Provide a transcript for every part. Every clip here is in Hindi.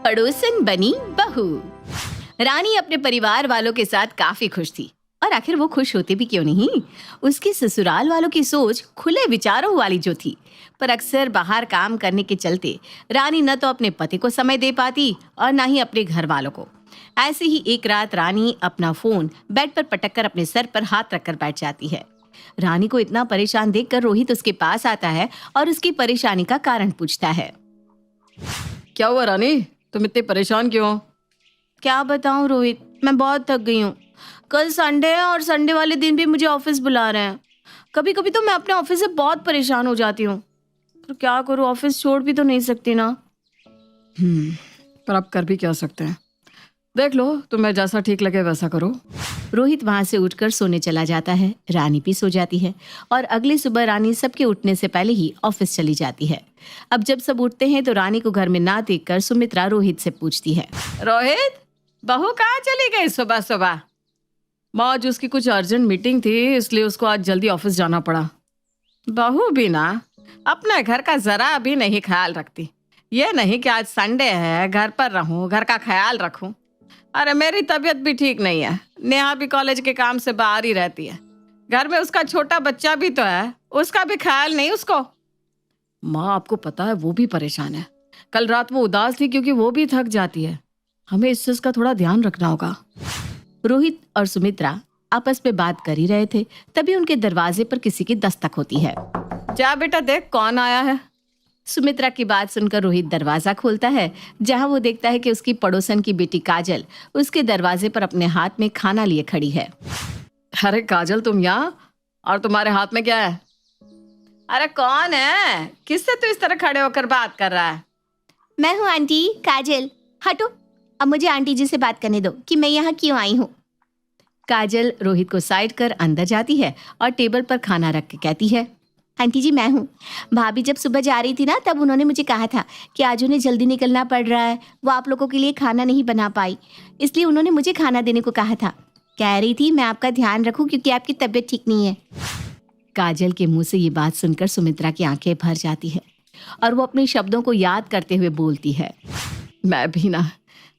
पड़ोसन बनी बहू। रानी अपने परिवार वालों के साथ काफी खुश थी, और आखिर वो खुश होते भी क्यों नहीं। उसके ससुराल वालों की सोच खुले विचारों वाली जो थी, पर अक्सर बाहर काम करने के चलते रानी न तो अपने पति को समय दे पाती और न ही अपने घर वालों को। ऐसे ही एक रात रानी अपना फोन बेड पर पटक कर अपने सर पर हाथ रखकर बैठ जाती है। रानी को इतना परेशान देखकर रोहित उसके पास आता है और उसकी परेशानी का कारण पूछता है। क्या हुआ रानी, तुम इतनी परेशान क्यों हो? क्या बताऊं रोहित, मैं बहुत थक गई हूँ। कल संडे है और संडे वाले दिन भी मुझे ऑफिस बुला रहे हैं। कभी कभी तो मैं अपने ऑफिस से बहुत परेशान हो जाती हूँ, पर क्या करूँ, ऑफिस छोड़ भी तो नहीं सकती ना। पर अब कर भी क्या सकते हैं। देख लो, तुम्हें जैसा ठीक लगे वैसा करो। रोहित वहां से उठकर सोने चला जाता है। रानी भी सो जाती है और अगली सुबह रानी सबके उठने से पहले ही ऑफिस चली जाती है। अब जब सब उठते हैं तो रानी को घर में ना देखकर सुमित्रा रोहित से पूछती है। रोहित, बहू कहाँ चली गई सुबह सुबह? मौज उसकी कुछ अर्जेंट मीटिंग थी, इसलिए उसको आज जल्दी ऑफिस जाना पड़ा। बहू भी ना अपने घर का जरा भी नहीं ख्याल रखती। ये नहीं कि आज संडे है घर पर रहूं, घर का ख्याल रखूं। अरे मेरी तबीयत भी ठीक नहीं है, नेहा भी कॉलेज के काम से बाहर ही रहती है। घर में उसका छोटा बच्चा भी तो है, उसका भी ख्याल नहीं उसको। माँ, आपको पता है वो भी परेशान है। कल रात वो उदास थी क्योंकि वो भी थक जाती है। हमें इस चीज का थोड़ा ध्यान रखना होगा। रोहित और सुमित्रा आपस में बात कर ही रहे थे, तभी उनके दरवाजे पर किसी की दस्तक होती है। जा बेटा, देख कौन आया है। सुमित्रा की बात सुनकर रोहित दरवाजा खोलता है, जहां वो देखता है कि उसकी पड़ोसन की बेटी काजल उसके दरवाजे पर अपने हाथ में खाना लिए खड़ी है। अरे काजल, तुम यहाँ, और तुम्हारे हाथ में क्या है? अरे कौन है? किससे तू इस तरह खड़े होकर बात कर रहा है? मैं हूँ आंटी काजल। हटो, अब मुझे आंटी जी से बात करने दो कि मैं यहाँ क्यों आई हूँ। काजल रोहित को साइड कर अंदर जाती है और टेबल पर खाना रख के कहती है। आंटी जी, मैं हूँ। भाभी जब सुबह जा रही थी ना, तब उन्होंने मुझे कहा था कि आज उन्हें जल्दी निकलना पड़ रहा है, वो आप लोगों के लिए खाना नहीं बना पाई, इसलिए उन्होंने मुझे खाना देने को कहा था। कह रही थी मैं आपका ध्यान रखूं क्योंकि आपकी तबीयत ठीक नहीं है। काजल के मुंह से ये बात सुनकर सुमित्रा की आंखें भर जाती है और वो अपने शब्दों को याद करते हुए बोलती है। मैं भी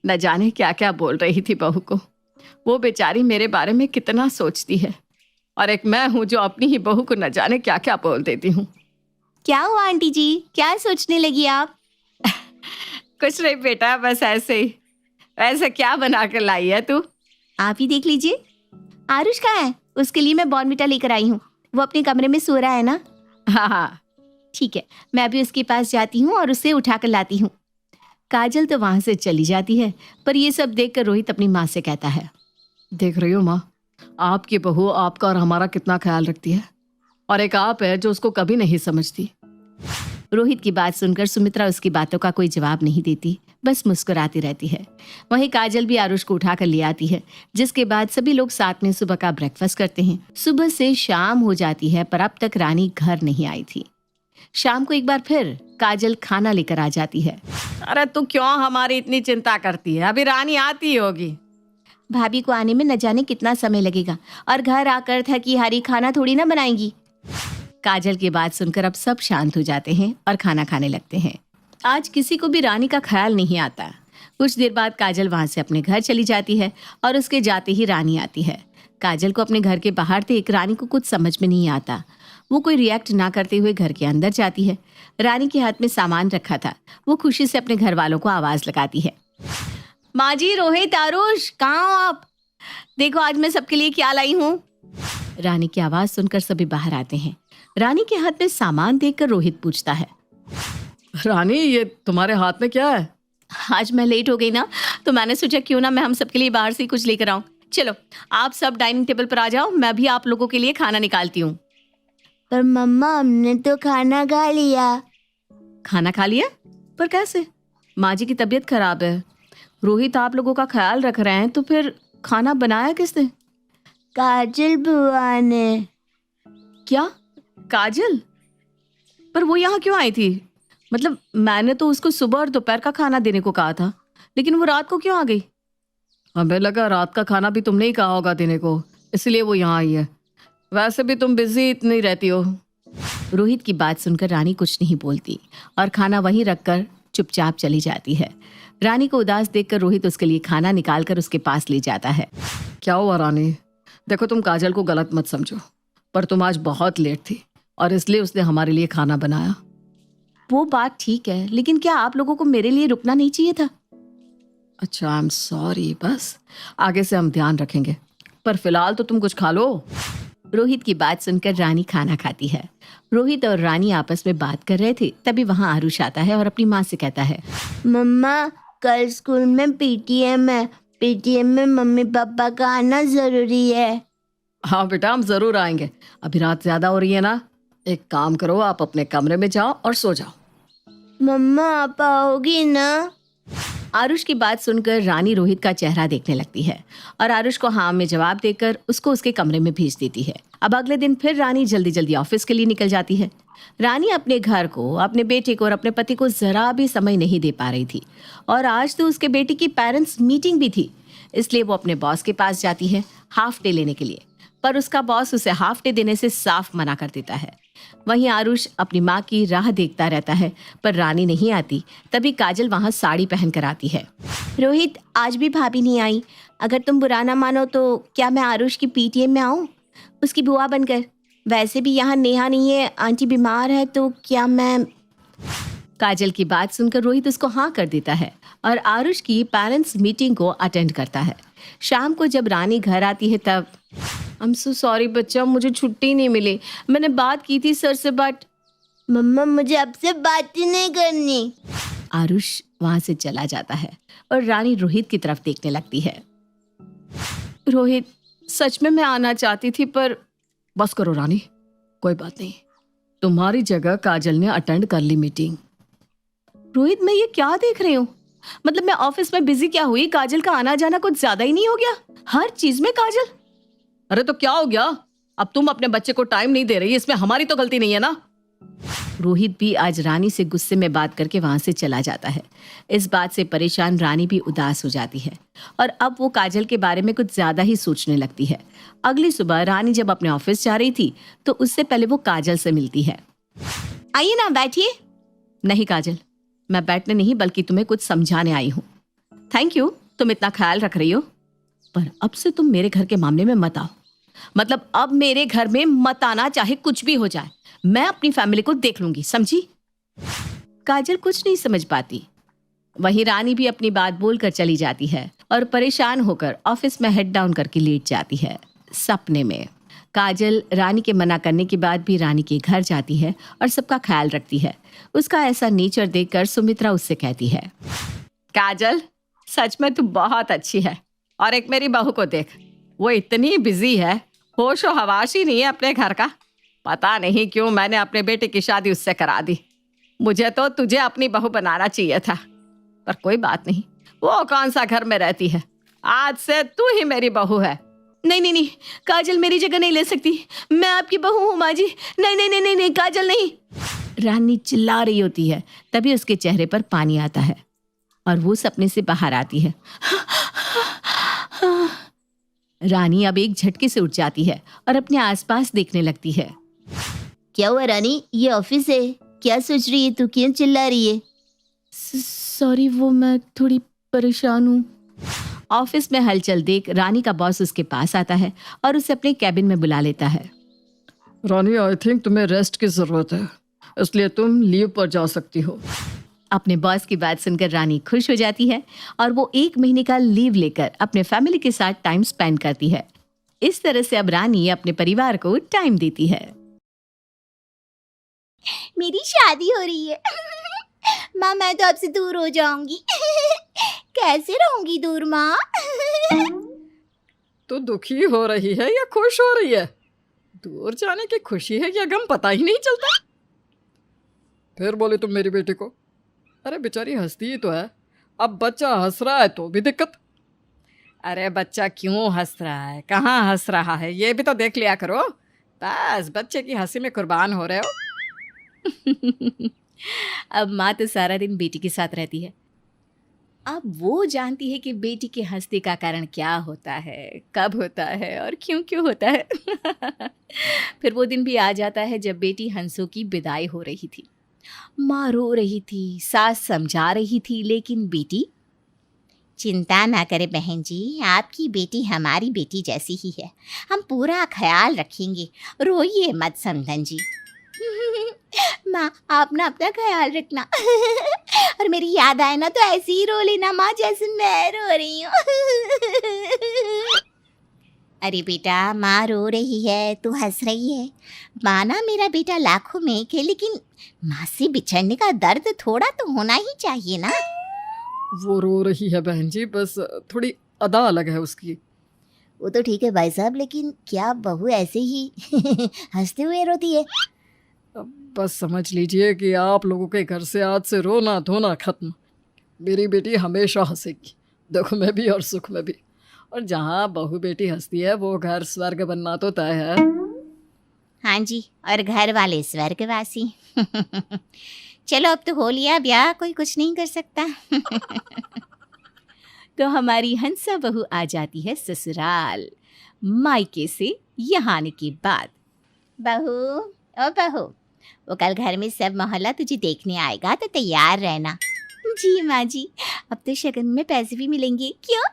न जाने क्या क्या बोल रही थी बहू को। वो बेचारी मेरे बारे में कितना सोचती है, और एक मैं हूँ जो अपनी ही बहू को न जाने क्या क्या बोल देती हूँ। क्या हुआ आंटी जी, क्या सोचने लगी आप? कुछ नहीं बेटा, बस ऐसे ही। वैसे क्या बना कर लाई है तू? आप ही देख लीजिए। आरुष कहाँ है? उसके लिए मैं बॉर्नविटा लेकर आई हूँ। वो अपने कमरे में सो रहा है ना। हाँ, ठीक है, मैं अभी उसके पास जाती हूँ और उसे उठा कर लाती हूँ। काजल तो वहां से चली जाती है, पर ये सब देखकर रोहित अपनी माँ से कहता है। देख रही हो माँ, आपकी बहू आपका और हमारा कितना ख्याल रखती है, और एक आप है जो उसको कभी नहीं समझती। रोहित की बात सुनकर सुमित्रा उसकी बातों का कोई जवाब नहीं देती, बस मुस्कुराती रहती है। वहीं काजल भी आरुष को उठाकर ले आती है, जिसके बाद सभी लोग साथ में सुबह का ब्रेकफास्ट करते हैं। सुबह से शाम हो जाती है, पर अब तक रानी घर नहीं आई थी। शाम को एक बार फिर काजल खाना लेकर आ जाती है। अरे तू क्यों हमारी इतनी चिंता करती है? अभी रानी आती होगी। भाभी को आने में न जाने कितना समय लगेगा, और घर आकर थकी हारी खाना थोड़ी ना बनाएंगी। काजल की बात सुनकर अब सब शांत हो जाते हैं और खाना खाने लगते हैं। आज किसी को भी रानी का ख्याल नहीं आता। कुछ देर बाद काजल वहां से अपने घर चली जाती है और उसके जाते ही रानी आती है। काजल को अपने घर के बाहर देख रानी को कुछ समझ में नहीं आता। वो कोई रिएक्ट ना करते हुए घर के अंदर जाती है। रानी के हाथ में सामान रखा था। वो खुशी से अपने घर वालों को आवाज लगाती है। माँ जी, रोहित, आरुष, कहाँ हो आप? देखो आज मैं सबके लिए क्या लाई हूँ। रानी की आवाज सुनकर सभी बाहर आते हैं। रानी के हाथ में सामान देखकर रोहित पूछता है। रानी, ये तुम्हारे हाथ में क्या है? आज मैं लेट हो गई ना, तो मैंने सोचा क्यों ना मैं हम सबके लिए बाहर से कुछ लेकर आऊं। चलो आप सब डाइनिंग टेबल पर आ जाओ, मैं भी आप लोगों के लिए खाना निकालती हूँ। पर मम्मा, हमने तो खाना खा लिया। खाना खा लिया? पर कैसे? माँ जी की तबीयत खराब है। रोहित आप लोगों का ख्याल रख रहे हैं, तो फिर खाना बनाया किसने? काजल बुआ ने। क्या? काजल? पर वो यहाँ क्यों आई थी? मतलब मैंने तो उसको सुबह और दोपहर का खाना देने को कहा था, लेकिन वो रात को क्यों आ गई? हमें लगा रात का खाना भी तुमने ही कहा होगा देने को, इसलिए वो यहाँ आई है। वैसे भी तुम बिजी इतनी रहती हो। रोहित की बात सुनकर रानी कुछ नहीं बोलती और खाना वहीं रखकर चुपचाप चली जाती है। रानी को उदास देखकर रोहित उसके लिए खाना निकालकर उसके पास ले जाता है। क्या हुआ रानी? देखो, तुम काजल को गलत मत समझो, पर तुम आज बहुत लेट थी और इसलिए उसने हमारे लिए खाना बनाया। वो बात ठीक है, लेकिन क्या आप लोगों को मेरे लिए रुकना नहीं चाहिए था? अच्छा, आई एम सॉरी, बस आगे से हम ध्यान रखेंगे, पर फिलहाल तो तुम कुछ खा लो। रोहित की बात सुनकर रानी खाना खाती है। रोहित और रानी आपस में बात कर रहे थे, तभी वहां आरुष आता है और अपनी माँ से कहता है, मम्मा, कल स्कूल में पीटीएम है। पीटीएम में मम्मी पापा का आना जरूरी है। हाँ बेटा, हम जरूर आएंगे। अभी रात ज्यादा हो रही है ना, एक काम करो, आप अपने कमरे में जाओ और सो जाओ। मम्मा, आप आओगी ना? आरुष की बात सुनकर रानी रोहित का चेहरा देखने लगती है और आरुष को हाँ में जवाब देकर उसको उसके कमरे में भेज देती है। अब अगले दिन फिर रानी जल्दी जल्दी ऑफिस के लिए निकल जाती है। रानी अपने घर को, अपने बेटे को और अपने पति को जरा भी समय नहीं दे पा रही थी और आज तो उसके बेटे की पेरेंट्स मीटिंग भी थी, इसलिए वो अपने बॉस के पास जाती है हाफ डे लेने के लिए, पर उसका बॉस उसे हाफ डे देने से साफ मना कर देता है। वहीं आरुष अपनी माँ की राह देखता रहता है, पर रानी नहीं आती। तभी काजल वहां साड़ी पहन कर आती है। रोहित, आज भी भाभी नहीं आई। अगर तुम बुरा ना मानो तो क्या मैं आरुष की पीटीएम में आऊँ, उसकी बुआ बनकर? वैसे भी यहाँ नेहा नहीं है, आंटी बीमार है, तो क्या मैं... काजल की बात सुनकर रोहित उसको हाँ कर देता है और आरुष की पेरेंट्स मीटिंग को अटेंड करता है। शाम को जब रानी घर आती है तब, आई एम सो सॉरी बच्चा, मुझे छुट्टी नहीं मिली। मैंने बात की थी सर से, बट मम्मा, मुझे आपसे बात ही नहीं करनी। आरुष वहां से चला जाता है और रानी रोहित की तरफ देखने लगती है। रोहित, सच में मैं आना चाहती थी, पर बस करो रानी, कोई बात नहीं, तुम्हारी जगह काजल ने अटेंड कर ली मीटिंग। रोहित, मैं ये क्या देख रही हूँ? मतलब मैं ऑफिस में बिजी क्या हुई, काजल का आना जाना कुछ ज्यादा ही नहीं हो गया? हर चीज में काजल। अरे तो क्या हो गया? अब तुम अपने बच्चे को टाइम नहीं दे रही, इसमें हमारी तो गलती नहीं है ना? रोहित भी आज रानी से गुस्से में बात करके वहां से चला जाता है। इस बात से परेशान रानी भी उदास हो जाती है और अब वो काजल के बारे में कुछ ज्यादा ही सोचने लगती है। अगली सुबह रानी जब अपने ऑफिस जा रही थी तो उससे पहले वो काजल से मिलती है। आइए ना, बैठिए। नहीं काजल, मैं बैठने नहीं बल्कि तुम्हें कुछ समझाने आई हूँ। थैंक यू, तुम इतना ख्याल रख रही हो, पर अब से तुम मेरे घर के मामले में मत आओ। मतलब अब मेरे घर में मत आना, चाहे कुछ भी हो जाए। मैं अपनी फैमिली को देख लूंगी, समझी? काजल कुछ नहीं समझ पाती। वहीं रानी भी अपनी बात बोलकर चली जाती है और परेशान होकर ऑफिस में हेड डाउन करके लेट जाती है। सपने में काजल रानी के मना करने के बाद भी रानी के घर जाती है और सबका ख्याल रखती है। उसका ऐसा नेचर देखकर सुमित्रा उससे कहती है, काजल, सच में तू बहुत अच्छी है। और एक मेरी बहू को देख, वो इतनी बिजी है, होश और हवास ही नहीं है अपने घर का। पता नहीं क्यों मैंने अपने बेटे की शादी उससे करा दी। मुझे तो तुझे अपनी बहू बनाना चाहिए था, पर कोई बात नहीं, वो कौन सा घर में रहती है, आज से तू ही मेरी बहू है। नहीं नहीं नहीं, काजल मेरी जगह नहीं ले सकती, मैं आपकी बहू हूँ माँ जी। नहीं नहीं नहीं नहीं नहीं, काजल नहीं। रानी चिल्ला रही होती है, तभी उसके चेहरे पर पानी आता है और वो सपने से बाहर आती है। रानी अब एक झटके से उठ जाती है और अपने आसपास देखने लगती है। क्या हुआ रानी, ये ऑफिस है, क्या सोच रही है तू, क्यों चिल्ला रही है? सॉरी, वो मैं थोड़ी परेशान हूँ। ऑफिस में हलचल देख रानी का बॉस उसके पास आता है और उसे अपने कैबिन में बुला लेता है। रानी, आई थिंक तुम्हें रेस्ट की जरूरत है, इसलिए तुम लीव पर जा सकती हो। अपने बॉस की बात सुनकर रानी खुश हो जाती है और वो 1 महीने का लीव लेकर अपने फैमिली के साथ टाइम स्पेंड करती है। इस तरह से अब रानी अपने परिवार को टाइम देती है। मेरी शादी हो रही है। माँ, मैं तो आपसे दूर हो जाऊंगी। कैसे रहूंगी दूर माँ? तो दुखी हो रही है या खुश हो रही है? दूर जाने की खुशी है या गम, पता ही नहीं चलता। फिर बोले तुम मेरी बेटी को? अरे बेचारी हंसती ही तो है, अब बच्चा हंस रहा है तो भी दिक्कत। अरे बच्चा क्यों हंस रहा है, कहाँ हंस रहा है, ये भी तो देख लिया करो। बस बच्चे की हंसी में कुर्बान हो रहे हो। अब माँ तो सारा दिन बेटी के साथ रहती है। अब वो जानती है कि बेटी के हंसने का कारण क्या होता है, कब होता है और क्यों क्यों होता है। फिर वो दिन भी आ जाता है जब बेटी हंसों की विदाई हो रही थी माँ रो रही थी, सास समझा रही थी, लेकिन बेटी चिंता ना करें बहन जी, आपकी बेटी हमारी बेटी जैसी ही है। हम पूरा ख्याल रखेंगे, रोइए मत समधन जी। माँ आप ना अपना ख्याल रखना। और मेरी याद आए ना तो ऐसे ही रो लेना माँ, जैसे मैं रो रही हूँ। अरे बेटा, माँ रो रही है तू हंस रही है। माँ ना मेरा बेटा लाखों में एक है, लेकिन माँ से बिछड़ने का दर्द थोड़ा तो होना ही चाहिए ना। वो रो रही है बहन जी, बस थोड़ी अदा अलग है उसकी। वो तो ठीक है भाई साहब, लेकिन क्या बहू ऐसे ही हंसते हुए रोती है? बस समझ लीजिए कि आप लोगों के घर से आज से रोना धोना खत्म। मेरी बेटी हमेशा हंसेगी, दुख में भी और सुख में भी। और जहाँ बहू बेटी हंसती है वो घर स्वर्ग बनना तो तय है। हाँ जी, और घर वाले स्वर्गवासी। चलो अब तो हो लिया ब्याह, कोई कुछ नहीं कर सकता। तो हमारी हंसा बहू आ जाती है ससुराल, मायके से यहाँ आने के बाद। बहू, ओ बहू, वो कल घर में सब मोहल्ला तुझे देखने आएगा तो तैयार रहना। जी माँ जी, अब तो शगन में पैसे भी मिलेंगे। क्यों?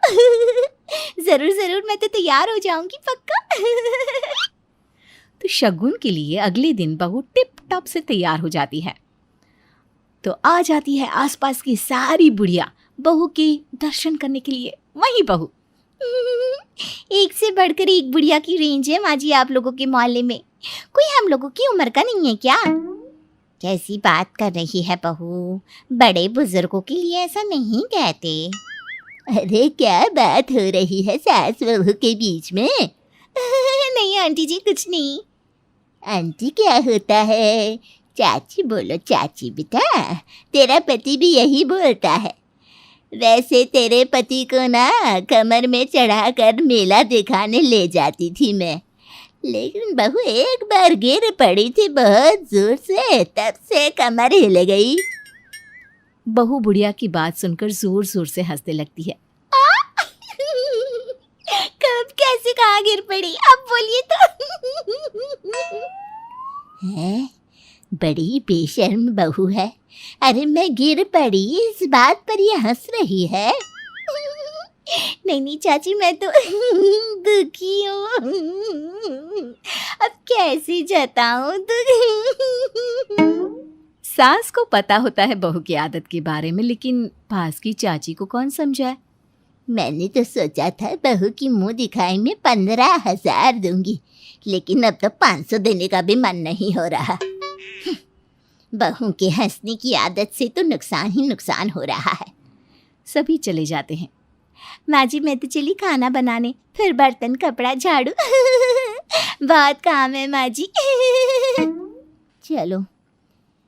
जरूर जरूर, मैं तो तैयार हो जाऊंगी पक्का। तो शगुन के लिए अगले दिन बहू टिप टॉप से तैयार हो जाती है। तो आ जाती है आसपास की सारी बुढ़िया बहू के दर्शन करने के लिए। वही बहू, एक से बढ़कर एक बुढ़िया की रेंज है माँ जी आप लोगों के मोहल्ले में। कोई हम लोगों की उम्र का नहीं है क्या? कैसी बात कर रही है बहू, बड़े बुजुर्गों के लिए ऐसा नहीं कहते। अरे क्या बात हो रही है सास बहू के बीच में? नहीं आंटी जी, कुछ नहीं। आंटी क्या होता है? चाची बोलो चाची बेटा, तेरा पति भी यही बोलता है। वैसे तेरे पति को ना कमर में चढ़ाकर मेला दिखाने ले जाती थी मैं, लेकिन बहू एक बार गिर पड़ी थी बहुत जोर से, तब से कमर हिल गई। बहू बुढ़िया की बात सुनकर जोर जोर से हंसने लगती है। कब कैसे कहाँ गिर पड़ी, अब बोलिए तो। है, बड़ी बेशर्म बहू है। अरे मैं गिर पड़ी इस बात पर ये हंस रही है। नहीं नहीं चाची, मैं तो दुखी हूँ। अब कैसे जताऊँ दुख। सास को पता होता है बहू की आदत के बारे में, लेकिन पास की चाची को कौन समझाए। मैंने तो सोचा था बहू की मुंह दिखाई में 15,000 दूंगी, लेकिन अब तो 500 देने का भी मन नहीं हो रहा। बहू के हंसने की आदत से तो नुकसान ही नुकसान हो रहा है। सभी चले जाते हैं। माँ जी मैं तो चली खाना बनाने, फिर बर्तन कपड़ा झाड़ू। बहुत काम है माँ जी। चलो,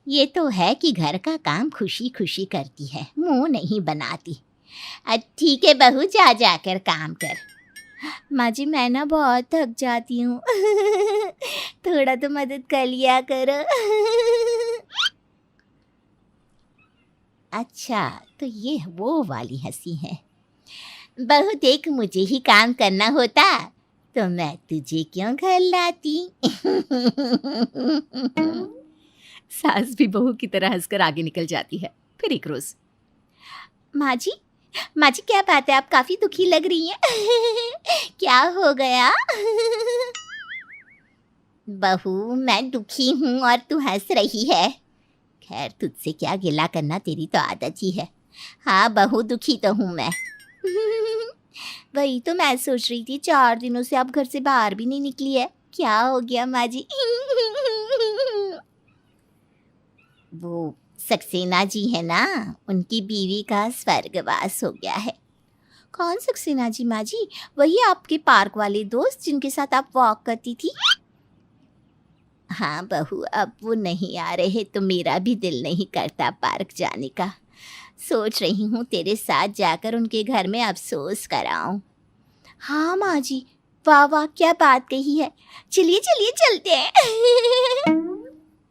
ये तो है कि घर का काम खुशी खुशी करती है, मुंह नहीं बनाती। ठीक है बहू, जा जाकर काम कर। माँ जी मैं ना बहुत थक जाती हूँ। थोड़ा तो मदद कर लिया करो। अच्छा, तो ये वो वाली हंसी है। बहू देख, मुझे ही काम करना होता तो मैं तुझे क्यों घर लाती। सास भी बहू की तरह हंसकर आगे निकल जाती है। फिर एक रोज, माँ जी क्या बात है, आप काफी दुखी लग रही हैं। क्या हो गया? बहू मैं दुखी हूँ और तू हंस रही है। खैर तुझसे क्या गिला करना, तेरी तो आदत ही है। हाँ बहू, दुखी तो हूँ मैं। वही तो मैं सोच रही थी, 4 दिनों से आप घर से बाहर भी नहीं निकली है, क्या हो गया माँ जी? वो सक्सेना जी है ना, उनकी बीवी का स्वर्गवास हो गया है। कौन सक्सेना जी माँ जी? वही आपके पार्क वाले दोस्त जिनके साथ आप वॉक करती थी? हाँ बहू, अब वो नहीं आ रहे तो मेरा भी दिल नहीं करता पार्क जाने का। सोच रही हूँ तेरे साथ जाकर उनके घर में अफसोस कराऊं। हाँ माँ जी, वाह वाह क्या बात कही है। चलिए चलिए चलते हैं।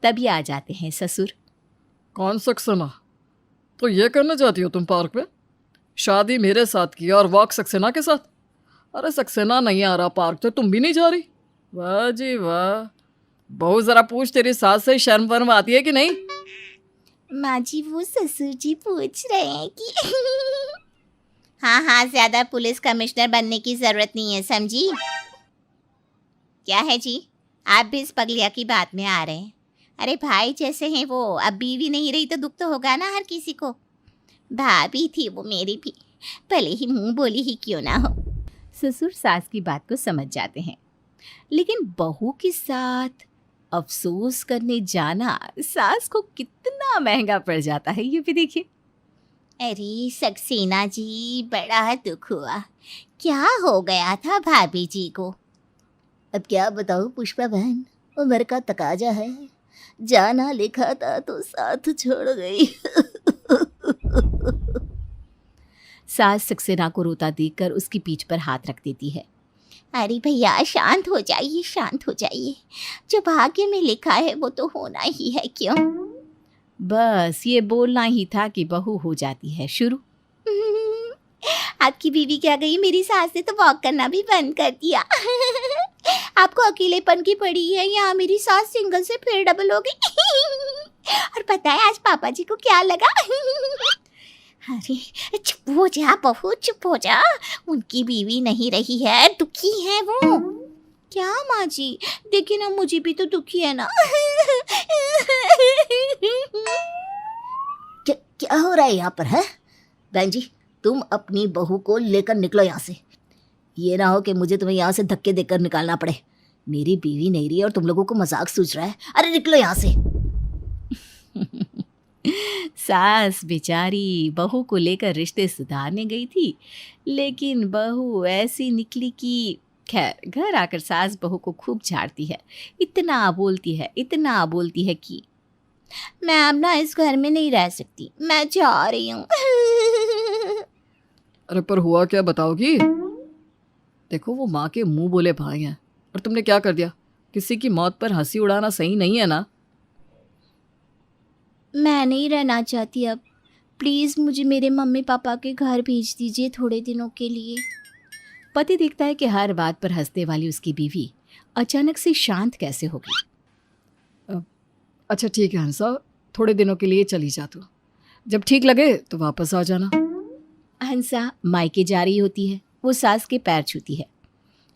तभी आ जाते हैं ससुर। कौन सक्सेना? तो ये करने जाती हो तुम पार्क में? शादी मेरे साथ की और वॉक सक्सेना के साथ? अरे सक्सेना नहीं आ रहा पार्क तो तुम भी नहीं जा रही? वाह जी वाह। बहू जरा पूछ, तेरी सास से शर्म वर्म आती है कि नहीं? माँ जी वो ससुर जी पूछ रहे हैं कि हाँ हाँ, ज्यादा पुलिस कमिश्नर बनने की जरूरत नहीं है, समझी? क्या है जी, आप भी इस पगलिया की बात में आ रहे हैं? अरे भाई जैसे हैं वो, अब बीवी नहीं रही तो दुख तो होगा ना हर किसी को। भाभी थी वो मेरी भी, भले ही मुंह बोली ही क्यों ना हो। ससुर सास की बात को समझ जाते हैं, लेकिन बहू के साथ अफसोस करने जाना सास को कितना महंगा पड़ जाता है, ये भी देखिए। अरे सक्सेना जी, बड़ा दुख हुआ। क्या हो गया था भाभी जी को? अब क्या बताऊं पुष्पा बहन, उम्र का तकाजा है। जाना लिखा था तो साथ छोड़ गई। सास सक्सेना को रोता देखकर उसकी पीठ पर हाथ रख देती है। अरे भैया शांत हो जाइए, शांत हो जाइए। जो भाग्य में लिखा है वो तो होना ही है, क्यों? बस ये बोलना ही था कि बहू हो जाती है शुरू। आपकी बीवी क्या गई, मेरी सास ने तो वॉक करना भी बंद कर दिया। आपको अकेलेपन की पड़ी है, यहाँ मेरी सास सिंगल से फिर डबल हो गई। और पता है आज पापा जी को क्या लगा? अरे चुप हो जा बहू, चुप हो जा। उनकी बीवी नहीं रही है, दुखी है वो। क्या माँ जी, देखिए ना मुझे भी तो दुखी है ना। क्या हो रहा है यहाँ पर है? बहन जी तुम अपनी बहू को लेकर निकलो यहाँ से। ये ना हो कि मुझे तुम्हें यहाँ से धक्के देकर निकालना पड़े। मेरी बीवी नहीं रही और तुम लोगों को मजाक सूझ रहा है। अरे निकलो यहाँ से। सास बेचारी बहू को लेकर रिश्ते सुधारने गई थी, लेकिन बहू ऐसी निकली कि खैर घर आकर सास बहू को खूब झाड़ती है। इतना बोलती है कि मैं अब ना इस घर में नहीं रह सकती, मैं जा रही हूँ। अरे पर हुआ क्या बताओगी? देखो वो माँ के मुंह बोले भाई हैं और तुमने क्या कर दिया? किसी की मौत पर हंसी उड़ाना सही नहीं है ना। मैं नहीं रहना चाहती अब। प्लीज़ मुझे मेरे मम्मी पापा के घर भेज दीजिए थोड़े दिनों के लिए। पति देखता है कि हर बात पर हंसने वाली उसकी बीवी अचानक से शांत कैसे हो गई। अच्छा ठीक है हंसा, थोड़े दिनों के लिए चली जा तू। जब ठीक लगे तो वापस आ जाना। हंसा मायके जा रही होती है, वो सास के पैर छूती है।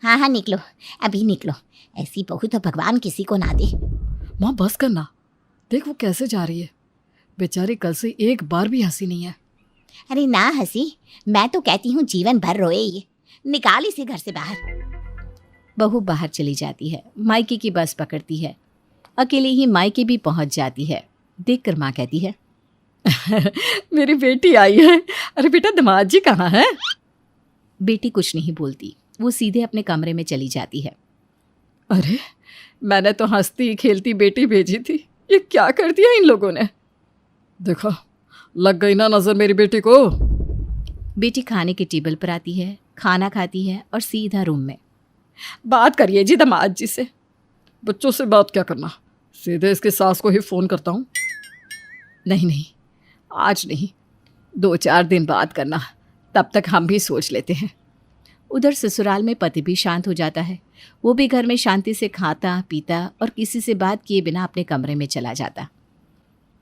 हाँ हाँ निकलो, अभी निकलो। ऐसी बहू तो भगवान किसी को ना दे। माँ बस करना, देख वो कैसे जा रही है। बेचारी कल से एक बार भी हंसी नहीं है। अरे ना हंसी, मैं तो कहती हूँ जीवन भर रोए ये। निकाल इसे घर से बाहर। बहू बाहर चली जाती है, मायके की बस पकड़ती है। अकेले ही मायके भी पहुंच जाती है। देखकर माँ कहती है, मेरी बेटी आई है। अरे बेटा दामाद जी कहाँ है? बेटी कुछ नहीं बोलती, वो सीधे अपने कमरे में चली जाती है। अरे मैंने तो हंसती खेलती बेटी भेजी थी, ये क्या कर दिया इन लोगों ने। देखो लग गई ना नजर मेरी बेटी को। बेटी खाने के टेबल पर आती है, खाना खाती है और सीधा रूम में। बात करिए जी दामाद जी से। बच्चों से बात क्या करना, सीधे इसके सास को ही फ़ोन करता हूँ। नहीं आज नहीं, 2-4 दिन बाद करना, तब तक हम भी सोच लेते हैं। उधर ससुराल में पति भी शांत हो जाता है। वो भी घर में शांति से खाता पीता और किसी से बात किए बिना अपने कमरे में चला जाता।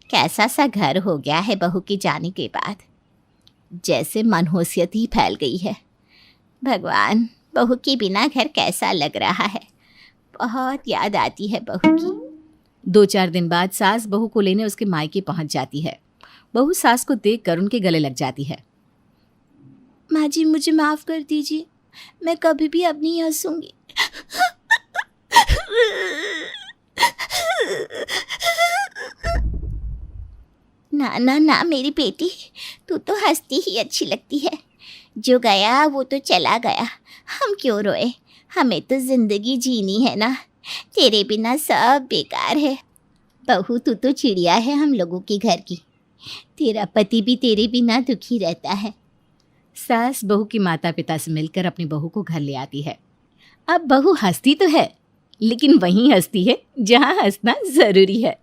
कैसा सा घर हो गया है बहू के जाने के बाद, जैसे मनहूसियत ही फैल गई है। भगवान, बहू के बिना घर कैसा लग रहा है। बहुत याद आती है बहू की। 2-4 दिन बाद सास बहू को लेने उसके मायके पहुंच जाती है। बहू सास को देखकर उनके गले लग जाती है। माँ जी मुझे माफ़ कर दीजिए, मैं कभी भी अब नहीं हंसूंगी। ना मेरी बेटी, तू तो हंसती ही अच्छी लगती है। जो गया वो तो चला गया, हम क्यों रोए? हमें तो जिंदगी जीनी है ना। तेरे बिना सब बेकार है। बहू तू तो चिड़िया है हम लोगों के घर की। तेरा पति भी तेरे बिना दुखी रहता है। सास बहू की माता पिता से मिलकर अपनी बहू को घर ले आती है। अब बहू हंसती तो है, लेकिन वहीं हंसती है जहाँ हंसना जरूरी है।